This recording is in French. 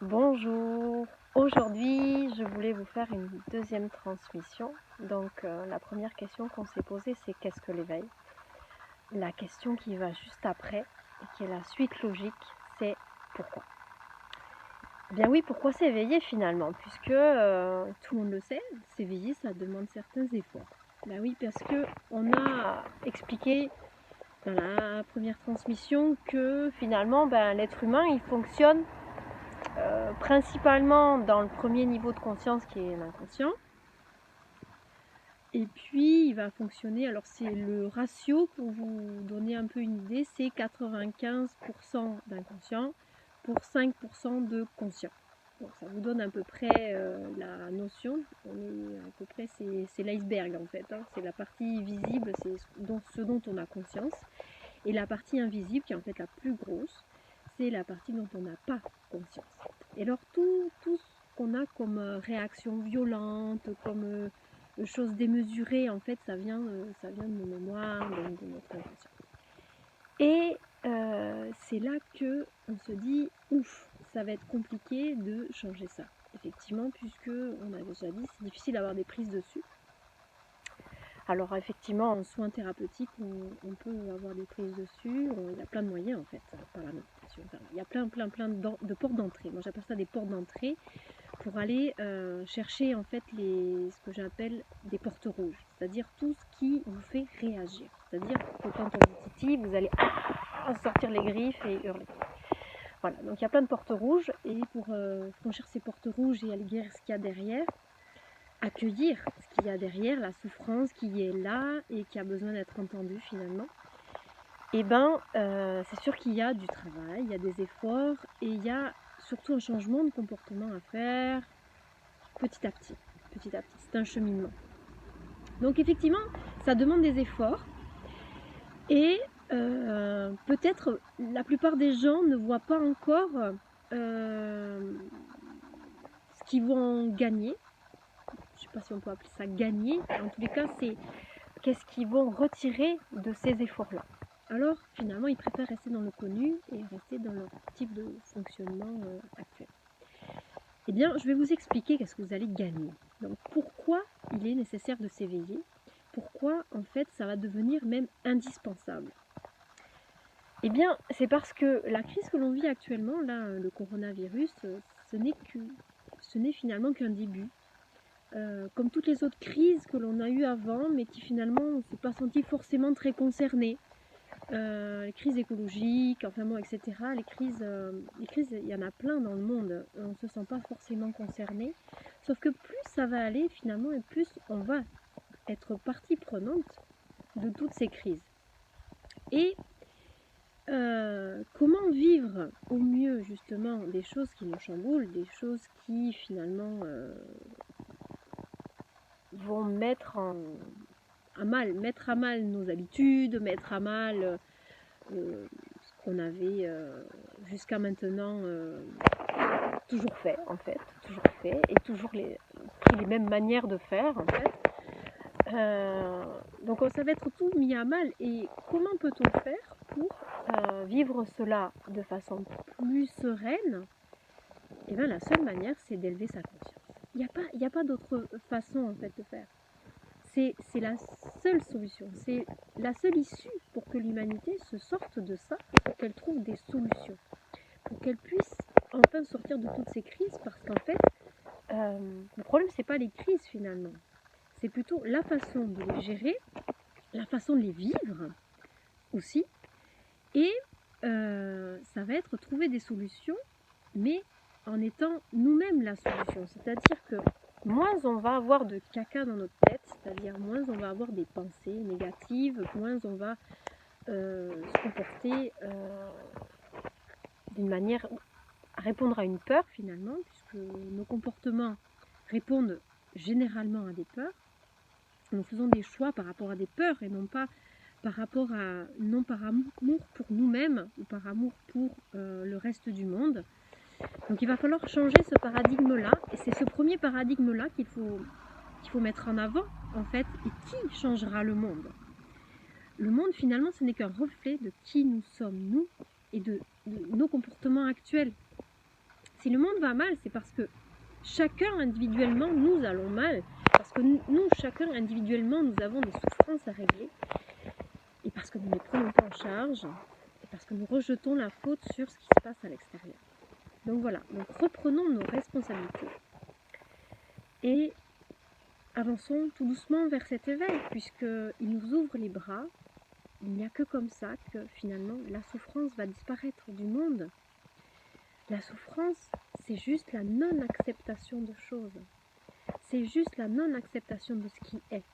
Bonjour, aujourd'hui je voulais vous faire une deuxième transmission. Donc la première question qu'on s'est posée, c'est qu'est-ce que l'éveil? La question qui va juste après et qui est la suite logique, c'est pourquoi? Eh bien oui, pourquoi s'éveiller finalement? Puisque tout le monde le sait, s'éveiller ça demande certains efforts. Ben oui, parce que on a expliqué dans la première transmission que finalement l'être humain il fonctionne principalement dans le premier niveau de conscience qui est l'inconscient. Et puis il va fonctionner, alors c'est le ratio pour vous donner un peu une idée, c'est 95% d'inconscient pour 5% de conscient. Donc ça vous donne à peu près la notion, on est à peu près c'est l'iceberg en fait, hein. C'est la partie visible, c'est ce dont on a conscience. Et la partie invisible, qui est en fait la plus grosse, c'est la partie dont on n'a pas conscience. Et alors tout ce qu'on a comme réaction violente, comme choses démesurées, en fait, ça vient de nos mémoires, de notre inconscient. Et c'est là que on se dit, ouf, ça va être compliqué de changer ça. Effectivement, puisque on a déjà dit, c'est difficile d'avoir des prises dessus. Alors effectivement, en soins thérapeutiques, on peut avoir des prises dessus. Il y a plein de moyens en fait, par la méditation. Enfin, il y a plein de portes d'entrée. Moi j'appelle ça des portes d'entrée pour aller chercher en fait ce que j'appelle des portes rouges. C'est-à-dire tout ce qui vous fait réagir. C'est-à-dire que quand on vous titille, vous allez sortir les griffes et hurler. Voilà, donc il y a plein de portes rouges et pour franchir ces portes rouges et aller guérir ce qu'il y a derrière, accueillir ce qu'il y a derrière, la souffrance qui est là et qui a besoin d'être entendue finalement, et c'est sûr qu'il y a du travail, il y a des efforts et il y a surtout un changement de comportement à faire petit à petit. Petit à petit, c'est un cheminement. Donc effectivement, ça demande des efforts et peut-être la plupart des gens ne voient pas encore ce qu'ils vont gagner. Je ne sais pas si on peut appeler ça gagner, en tous les cas c'est qu'est-ce qu'ils vont retirer de ces efforts-là. Alors finalement ils préfèrent rester dans le connu et rester dans leur type de fonctionnement actuel. Eh bien je vais vous expliquer qu'est-ce que vous allez gagner. Donc pourquoi il est nécessaire de s'éveiller, pourquoi en fait ça va devenir même indispensable. Eh bien c'est parce que la crise que l'on vit actuellement, là le coronavirus, ce n'est finalement qu'un début. Comme toutes les autres crises que l'on a eues avant, mais qui finalement on ne s'est pas senti forcément très concerné. Les crises écologiques, enfin bon, etc. Les crises, il y en a plein dans le monde. On ne se sent pas forcément concerné. Sauf que plus ça va aller finalement, et plus on va être partie prenante de toutes ces crises. Et comment vivre au mieux justement des choses qui nous chamboulent, des choses qui finalement vont mettre à mal nos habitudes, mettre à mal ce qu'on avait jusqu'à maintenant toujours fait en fait, et toujours pris les mêmes manières de faire en fait. Donc ça va être tout mis à mal. Et comment peut-on faire pour vivre cela de façon plus sereine? Et bien la seule manière c'est d'élever sa conscience. Il n'y a pas d'autre façon en fait de faire. C'est la seule solution, c'est la seule issue pour que l'humanité se sorte de ça et pour qu'elle trouve des solutions, pour qu'elle puisse enfin sortir de toutes ces crises, parce qu'en fait, le problème c'est pas les crises finalement, c'est plutôt la façon de les gérer, la façon de les vivre aussi, et ça va être trouver des solutions, mais en étant nous-mêmes la solution, c'est-à-dire que moins on va avoir de caca dans notre tête, c'est-à-dire moins on va avoir des pensées négatives, moins on va se comporter d'une manière à répondre à une peur finalement, puisque nos comportements répondent généralement à des peurs. Nous faisons des choix par rapport à des peurs et non pas par amour pour nous-mêmes ou par amour pour le reste du monde. Donc il va falloir changer ce paradigme-là, et c'est ce premier paradigme-là qu'il faut mettre en avant, en fait, et qui changera le monde. Le monde, finalement, ce n'est qu'un reflet de qui nous sommes, nous, et de nos comportements actuels. si le monde va mal, c'est parce que chacun individuellement, nous allons mal. Parce que nous, chacun individuellement, nous avons des souffrances à régler. Et parce que nous ne les prenons pas en charge. Et parce que nous rejetons la faute sur ce qui se passe à l'extérieur. Donc voilà, donc reprenons nos responsabilités. Et avançons tout doucement vers cet éveil, puisqu'il nous ouvre les bras. Il n'y a que comme ça que finalement la souffrance va disparaître du monde. La souffrance, c'est juste la non-acceptation de choses. C'est juste la non-acceptation de ce qui est.